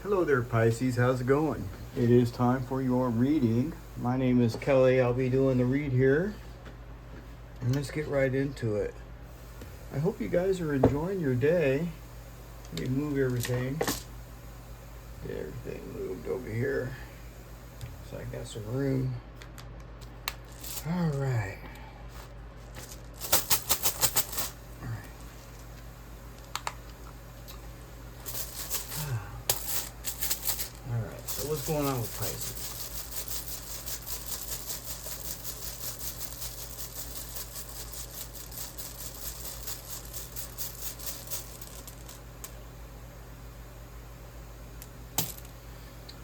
Hello there, Pisces. How's it going? It is time for your reading. My name is Kelly. I'll be doing the read here. And let's get right into it. I hope you guys are enjoying your day. Let me move everything. Get everything moved over here. So I got some room. All right. Alright, so what's going on with Pisces?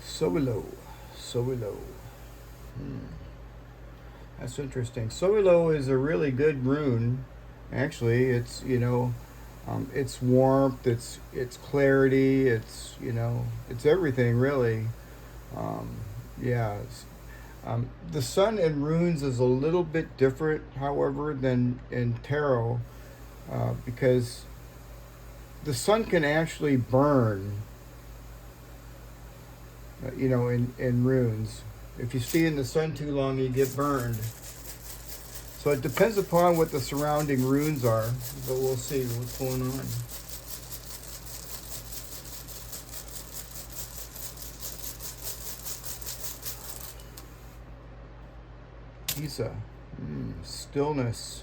Sowilo. That's interesting. Sowilo is a really good rune. Actually, it's, it's warmth, it's clarity, it's everything really. Yeah. The sun in runes is a little bit different, however, than in tarot, because the sun can actually burn, in runes. If you stay in the sun too long, you get burned. So it depends upon what the surrounding runes are, but we'll see what's going on. Isa, stillness,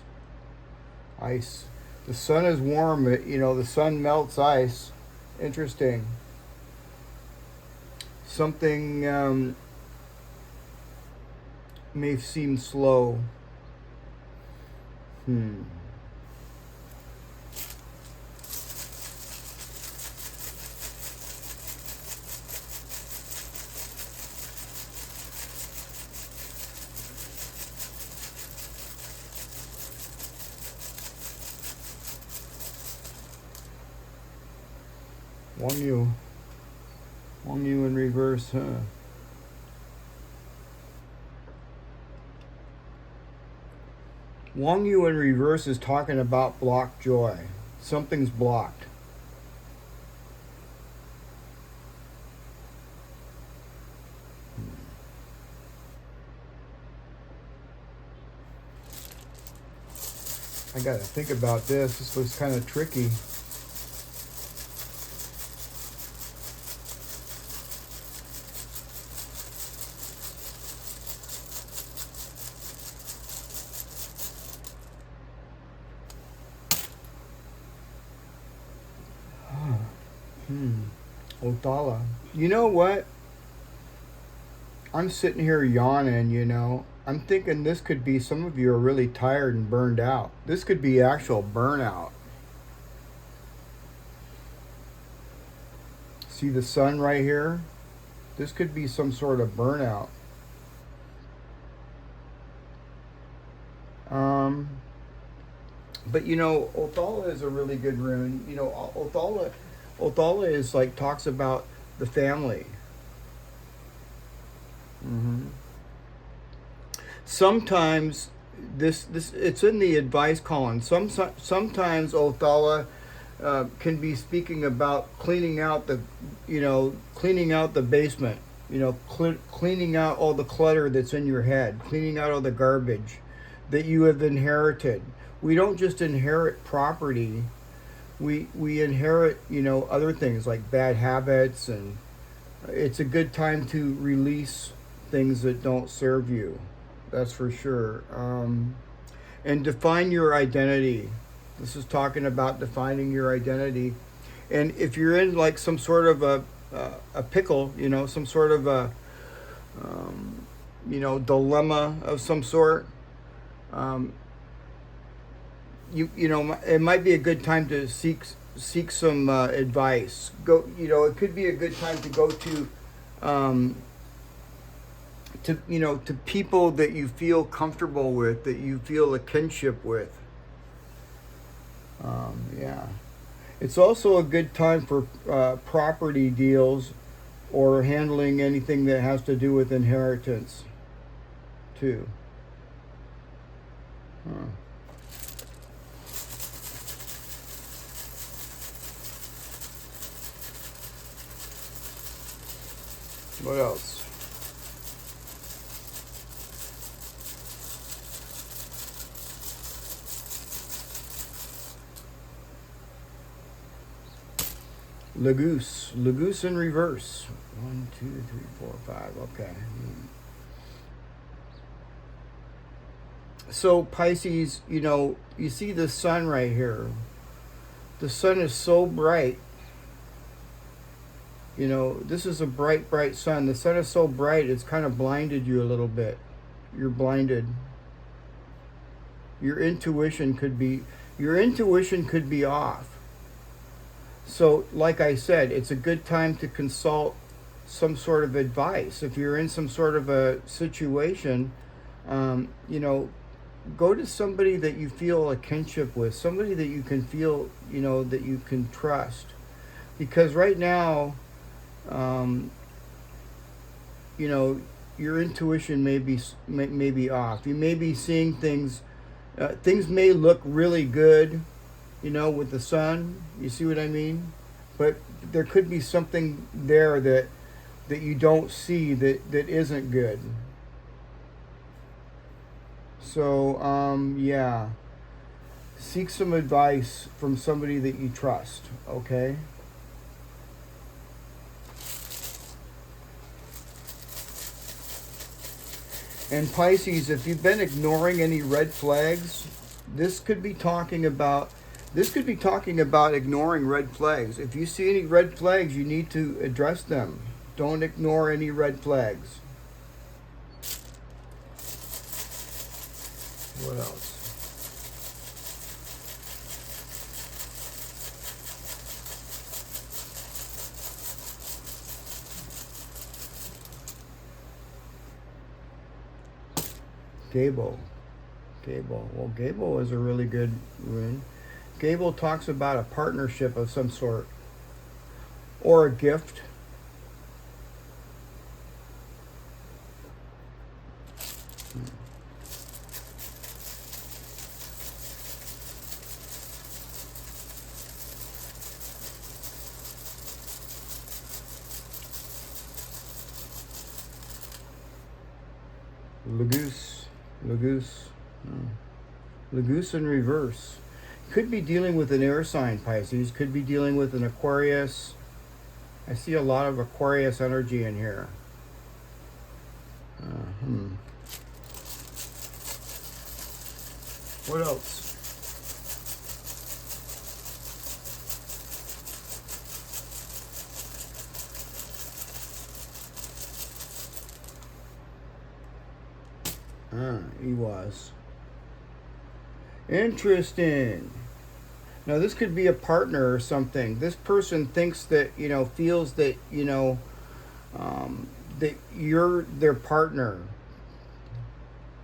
ice. The sun is warm, the sun melts ice. Interesting. Something may seem slow. Wunjo in reverse, huh? Wunjo in reverse is talking about blocked joy. Something's blocked. I gotta think about this. This was kind of tricky. Othala. You know what? I'm sitting here yawning, I'm thinking this could be, some of you are really tired and burned out. This could be actual burnout. See the sun right here? This could be some sort of burnout. But Othala is a really good rune. Othala is like, talks about the family. Sometimes this it's in the advice column. Sometimes Othala can be speaking about cleaning out the basement. Cleaning out all the clutter that's in your head, cleaning out all the garbage that you have inherited. We don't just inherit property. We inherit, other things like bad habits, and it's a good time to release things that don't serve you. That's for sure. And define your identity. This is talking about defining your identity. And if you're in like some sort of a pickle, some sort of a dilemma of some sort, it might be a good time to seek some advice. It could be a good time to go to people that you feel comfortable with, that you feel a kinship with. It's also a good time for property deals or handling anything that has to do with inheritance, too. What else? Lagoose. Lagoose in reverse. 1, 2, 3, 4, 5. Okay. So Pisces, you know, you see the sun right here. The sun is so bright. You know, this is a bright, bright sun. The sun is so bright, it's kind of blinded you a little bit. You're blinded. Your intuition could be off. So, like I said, it's a good time to consult some sort of advice. If you're in some sort of a situation, you know, go to somebody that you feel a kinship with, somebody that you can feel, you know, that you can trust. Because right now, you know, your intuition may be off. You may be seeing things. Things may look really good, you know, with the sun. You see what I mean? But there could be something there that you don't see that isn't good. So, yeah. Seek some advice from somebody that you trust, okay? And Pisces, if you've been ignoring any red flags, this could be talking about ignoring red flags. If you see any red flags, you need to address them. Don't ignore any red flags. What else? Gable. Well, Gable is a really good rune. Gable talks about a partnership of some sort or a gift. Lagoose in reverse. Could be dealing with an air sign, Pisces. Could be dealing with an Aquarius. I see a lot of Aquarius energy in here. What else? He was. Interesting. Now this could be a partner or something. This person thinks that, you know, feels that, you know, that you're their partner.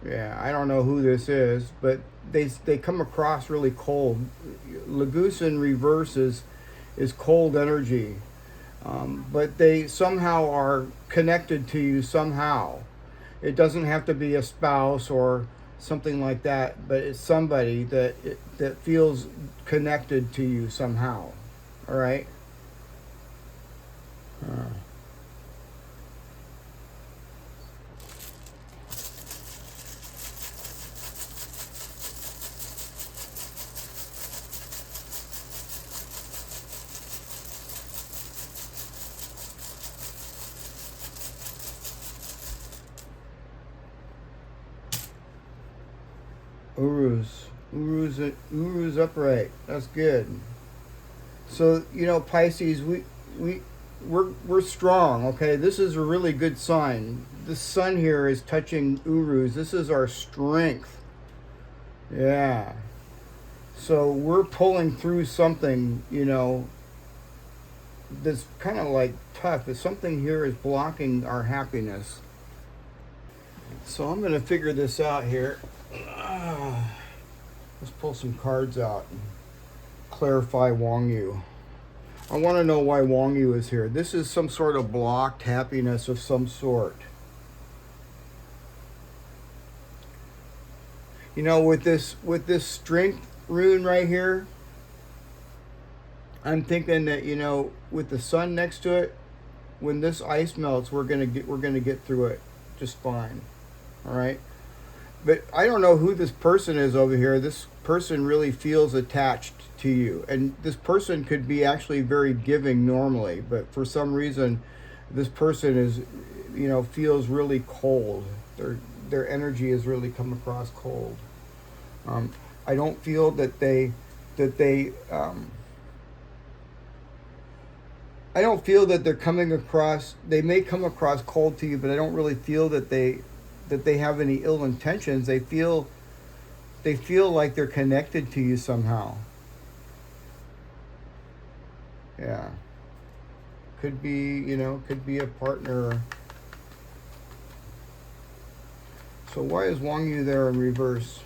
Yeah, I don't know who this is, but they come across really cold. Lagoose in reverse is cold energy. But they somehow are connected to you somehow. It doesn't have to be a spouse or something like that, but it's somebody that feels connected to you somehow. All right? Uru's upright. That's good. So, you know, Pisces, we're strong, okay? This is a really good sign. The sun here is touching Urus. This is our strength. Yeah. So we're pulling through something, you know, that's kind of like tough. But something here is blocking our happiness. So I'm going to figure this out here. Let's pull some cards out and clarify Wong Yu. I want to know why Wong Yu is here. This is some sort of blocked happiness of some sort. You know, with this strength rune right here, I'm thinking that, you know, with the sun next to it, when this ice melts, we're gonna get through it just fine. All right. But I don't know who this person is over here. This person really feels attached to you, and this person could be actually very giving normally, but for some reason, this person is, feels really cold. Their energy has really come across cold. I don't feel that they I don't feel that they're coming across. They may come across cold to you, but I don't really feel that they have any ill intentions. They feel like they're connected to you somehow. Yeah. Could be, could be a partner. So why is Wunjo there in reverse?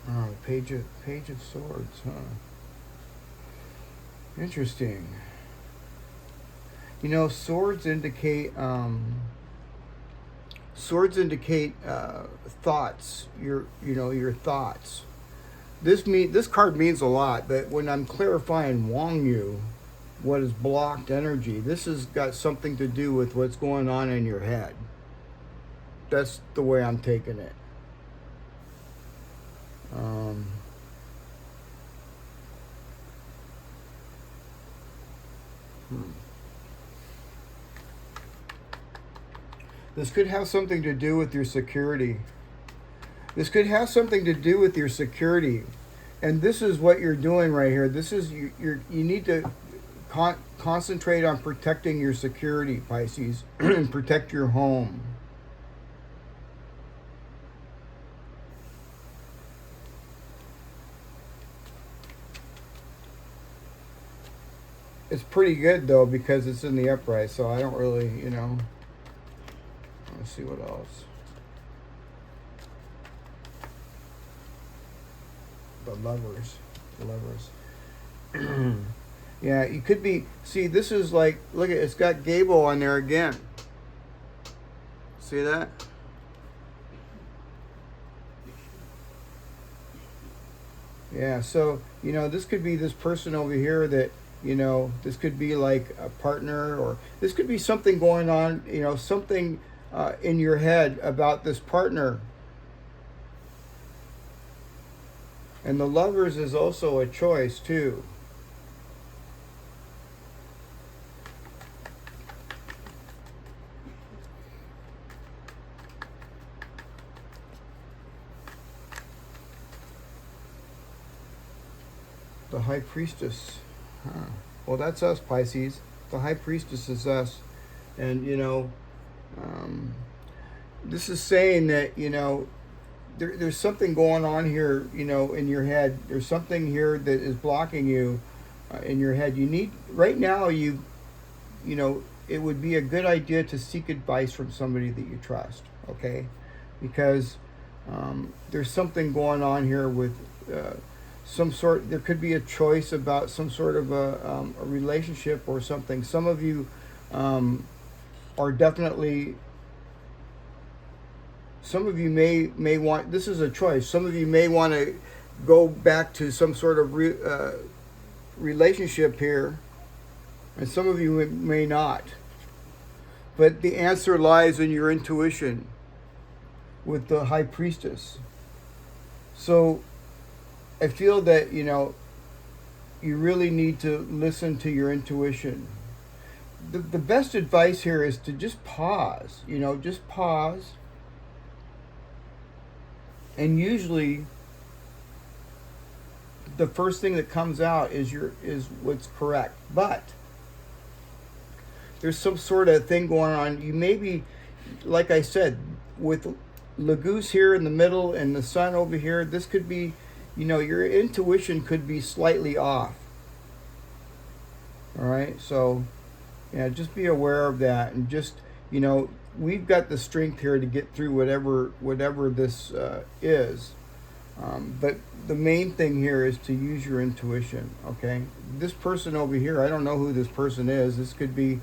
Oh, Page of Swords, huh? Interesting. Swords indicate thoughts. Your thoughts. This card means a lot, but when I'm clarifying Wunjo, what is blocked energy, this has got something to do with what's going on in your head. That's the way I'm taking it. This could have something to do with your security. This could have something to do with your security. And this is what you're doing right here. This is you need to concentrate on protecting your security, Pisces, and protect your home. It's pretty good though because it's in the upright, so I don't really, let's see what else. The lovers. Yeah, you could be, see, this is like, look at, it's got Gable on there again. See that? Yeah, so, this could be this person over here that, this could be like a partner, or this could be something going on, something in your head about this partner. And the lovers is also a choice too. The High Priestess. Huh. Well, that's us, Pisces. The High Priestess is us. And, this is saying that, there's something going on here, in your head. There's something here that is blocking you in your head. You need, right now, it would be a good idea to seek advice from somebody that you trust, okay? Because there's something going on here with there could be a choice about some sort of a relationship or something. Some of you are definitely, some of you may want, this is a choice. Some of you may want to go back to some sort of relationship here, and some of you may not. But the answer lies in your intuition with the High Priestess. So I feel that, you really need to listen to your intuition. The best advice here is to just pause, just pause. And usually the first thing that comes out is what's correct. But there's some sort of thing going on. You may be, like I said, with Lagoose here in the middle and the sun over here, this could be, your intuition could be slightly off. All right, so just be aware of that, and just, we've got the strength here to get through whatever this is. But the main thing here is to use your intuition, okay? This person over here, I don't know who this person is. This could be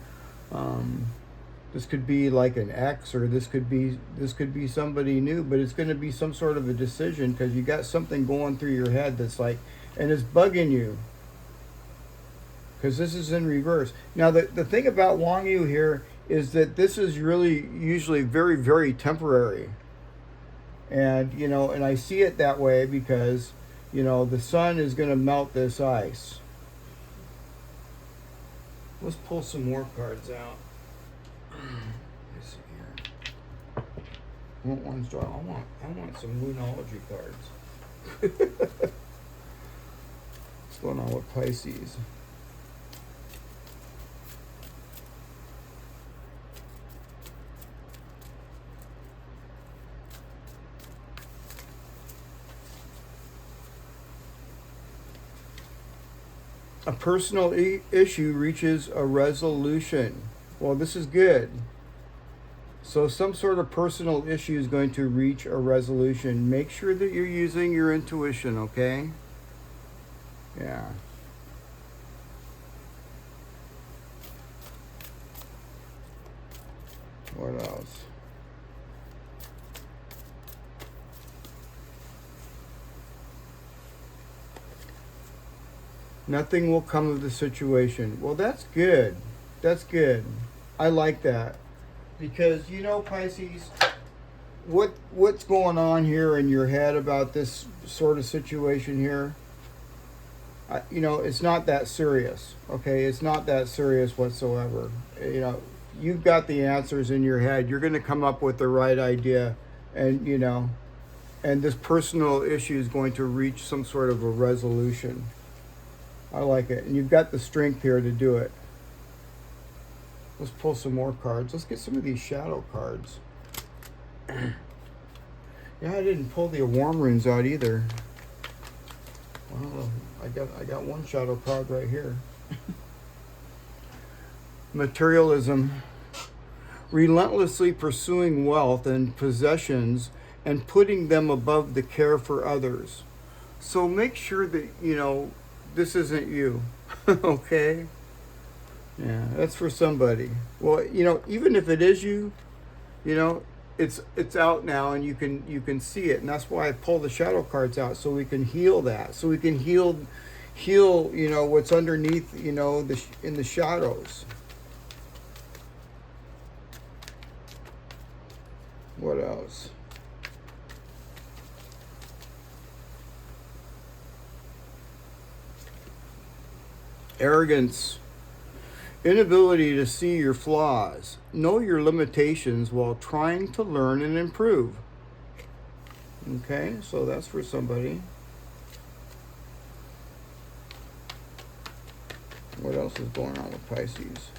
This could be like an ex, or this could be somebody new, but it's going to be some sort of a decision because you got something going through your head that's like, and it's bugging you because this is in reverse. Now, the thing about Wongu here is that this is really usually very, very temporary. And, you know, and I see it that way because, you know, the sun is going to melt this ice. Let's pull some more cards out. Let's see here. I want some Moonology cards. What's going on with Pisces? A personal issue reaches a resolution. Well, this is good. So some sort of personal issue is going to reach a resolution. Make sure that you're using your intuition, okay? Yeah. What else? Nothing will come of the situation. Well, that's good. That's good. I like that. Because, you know, Pisces, what's going on here in your head about this sort of situation here? You know, it's not that serious, okay? It's not that serious whatsoever. You know, you've got the answers in your head. You're going to come up with the right idea, and, you know, and this personal issue is going to reach some sort of a resolution. I like it. And you've got the strength here to do it. Let's pull some more cards. Let's get some of these shadow cards. Yeah, I didn't pull the warm runes out either. Well, I got one shadow card right here. Materialism. Relentlessly pursuing wealth and possessions and putting them above the care for others. So make sure that, you know, this isn't you. Okay? Yeah, that's for somebody. Well, you know, even if it is you, you know, it's out now and you can see it, and that's why I pull the shadow cards out, so we can heal that. So we can heal, you know, what's underneath, you know, in the shadows. What else? Arrogance. Inability to see your flaws. Know your limitations while trying to learn and improve. Okay, so that's for somebody. What else is going on with Pisces?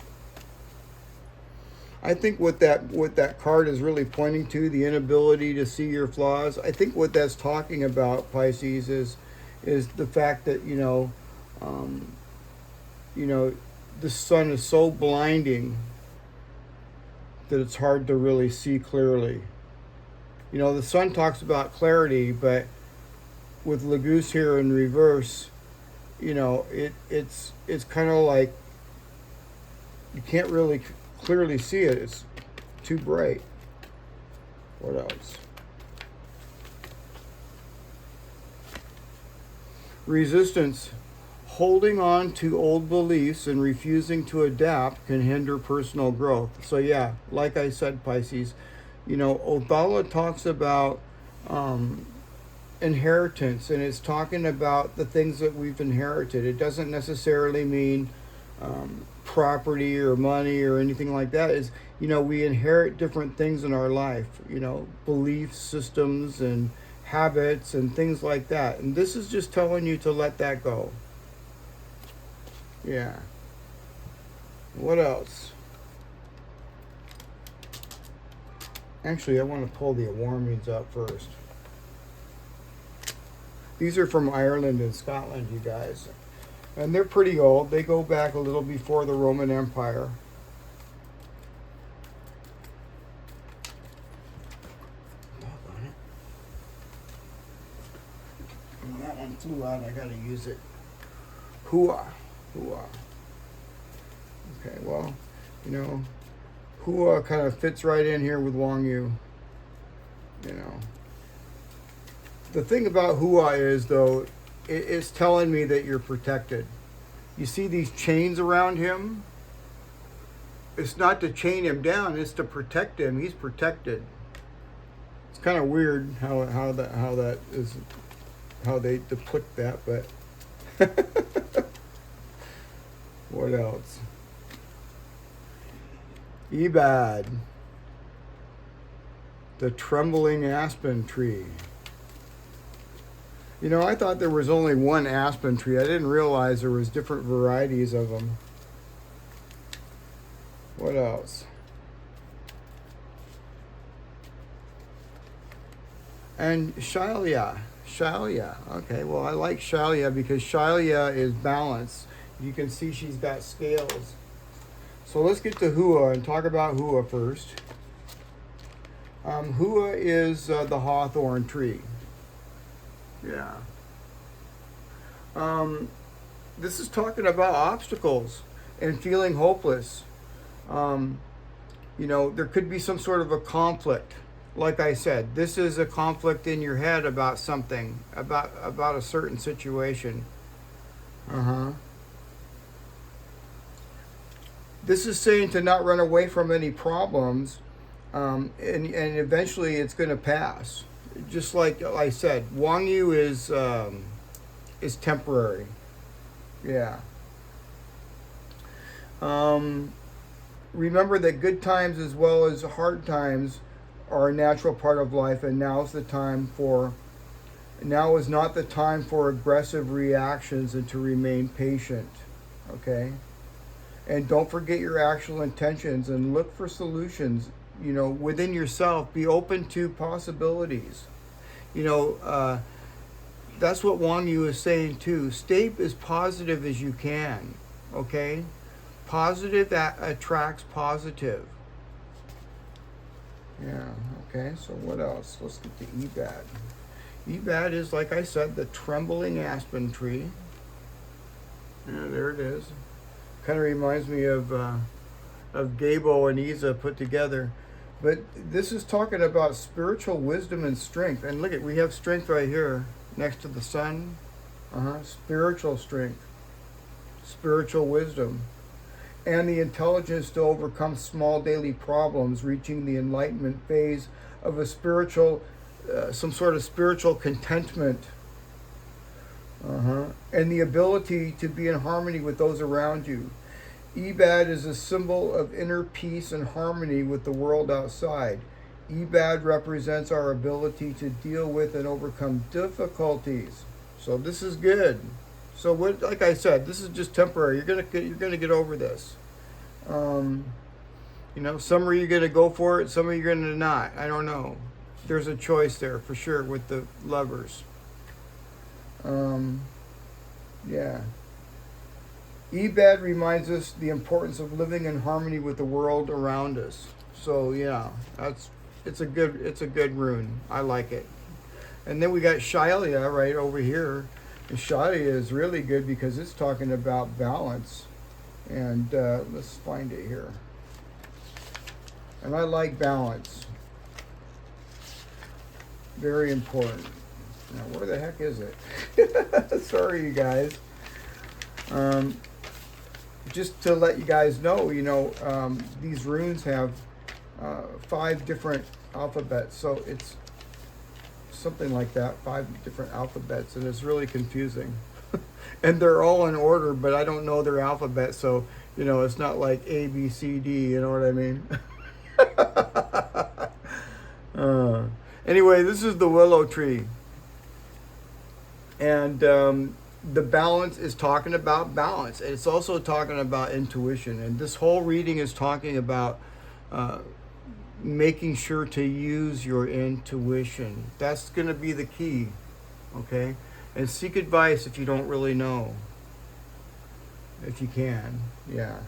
I think what that card is really pointing to, the inability to see your flaws, I think what that's talking about, Pisces, is the fact that, you know, the sun is so blinding that it's hard to really see clearly. You know, the sun talks about clarity, but with Leguse here in reverse, you know, it's kind of like you can't really clearly see it. It's too bright. What else? Resistance. Holding on to old beliefs and refusing to adapt can hinder personal growth. So yeah, like I said, Pisces, you know, Othala talks about inheritance, and it's talking about the things that we've inherited. It doesn't necessarily mean property or money or anything like that. Is, you know, we inherit different things in our life, you know, belief systems and habits and things like that. And this is just telling you to let that go. Yeah. What else? Actually, I want to pull the warmings up first. These are from Ireland and Scotland, you guys. And they're pretty old. They go back a little before the Roman Empire. Doggone it. And that one flew out. I gotta use it. Hooah. Hooah. Okay, well, you know, Hua kind of fits right in here with Wang Yu. You know. The thing about Hua is, though, it's telling me that you're protected. You see these chains around him? It's not to chain him down, it's to protect him. He's protected. It's kind of weird how that is, how they depict that, but what else? Ebad, the trembling aspen tree. You know, I thought there was only one aspen tree. I didn't realize there was different varieties of them. What else? And Shailia. Okay, well, I like Shailia because Shailia is balanced. You can see she's got scales. So let's get to Hua and talk about Hua first. Hua is the hawthorn tree. Yeah. This is talking about obstacles and feeling hopeless. You know, there could be some sort of a conflict. Like I said, this is a conflict in your head about something, about a certain situation. This is saying to not run away from any problems, and eventually it's going to pass. Just like I said, Wang Yu is temporary. Yeah. Remember that good times as well as hard times are a natural part of life, and now is not the time for aggressive reactions and to remain patient. Okay? And don't forget your actual intentions and look for solutions, you know, within yourself. Be open to possibilities. You know, that's what Wang Yu is saying too. Stay as positive as you can. Okay? Positive that attracts positive. Yeah, okay, so what else? Let's get to Ebad. Ebad is, like I said, the trembling aspen tree. Yeah, there it is. Kind of reminds me of Gabo and Isa put together. But this is talking about spiritual wisdom and strength. And look at, we have strength right here next to the sun. Spiritual strength. Spiritual wisdom. And the intelligence to overcome small daily problems, reaching the enlightenment phase of a spiritual, some sort of spiritual contentment. And the ability to be in harmony with those around you. Ebad is a symbol of inner peace and harmony with the world outside. Ebad represents our ability to deal with and overcome difficulties. So this is good. So what, like I said, this is just temporary. You're gonna get over this. You know, some are you gonna go for it, some are you gonna not. I don't know. There's a choice there for sure with the lovers. Yeah. Ebad reminds us the importance of living in harmony with the world around us. So yeah, it's a good rune. I like it. And then we got Shailia right over here. And Shailia is really good because it's talking about balance. And let's find it here. And I like balance. Very important. Now, where the heck is it? Sorry, you guys. Just to let you guys know, you know, these runes have 5 different alphabets. So it's something like that, 5 different alphabets. And it's really confusing. And they're all in order, but I don't know their alphabet. So, you know, it's not like A, B, C, D. You know what I mean? Anyway, this is the willow tree. And the balance is talking about balance. It's also talking about intuition. And this whole reading is talking about making sure to use your intuition. That's going to be the key. Okay? And seek advice if you don't really know. If you can. Yeah.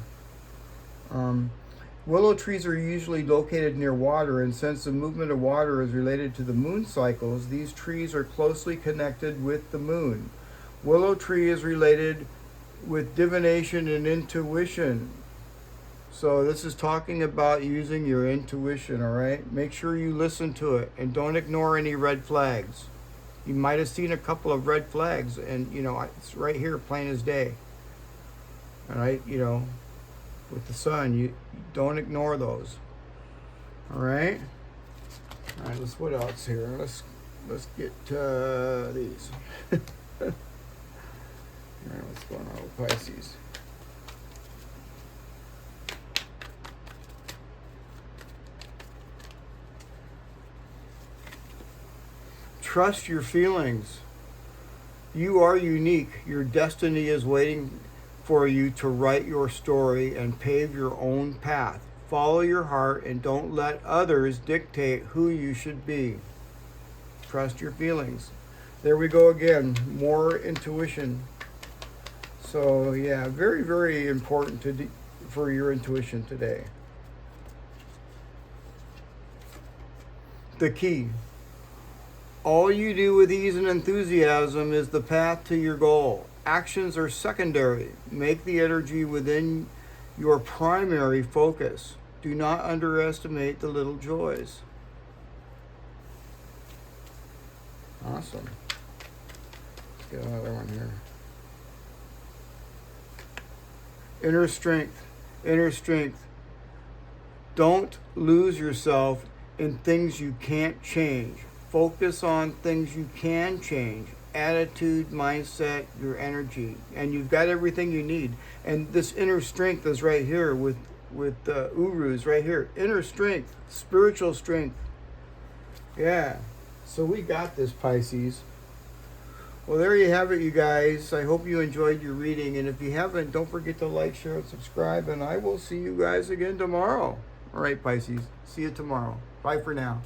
Willow trees are usually located near water, and since the movement of water is related to the moon cycles, these trees are closely connected with the moon. Willow tree is related with divination and intuition. So this is talking about using your intuition, all right? Make sure you listen to it and don't ignore any red flags. You might have seen a couple of red flags, and it's right here, plain as day. All right, with the sun, you don't ignore those. All right. All right. What else here? Let's get these. All right, what's going on with Pisces? Trust your feelings. You are unique. Your destiny is waiting for you to write your story and pave your own path. Follow your heart and don't let others dictate who you should be. Trust your feelings. There we go again. More intuition. So yeah, very, very important for your intuition today. The key. All you do with ease and enthusiasm is the path to your goal. Actions are secondary. Make the energy within your primary focus. Do not underestimate the little joys. Awesome. Let's get another one here. Inner strength. Inner strength. Don't lose yourself in things you can't change. Focus on things you can change. Attitude, mindset, your energy. And you've got everything you need. And this inner strength is right here with Urus right here. Inner strength, spiritual strength. Yeah. So we got this, Pisces. Well, there you have it, you guys. I hope you enjoyed your reading. And if you haven't, don't forget to like, share, and subscribe. And I will see you guys again tomorrow. All right, Pisces. See you tomorrow. Bye for now.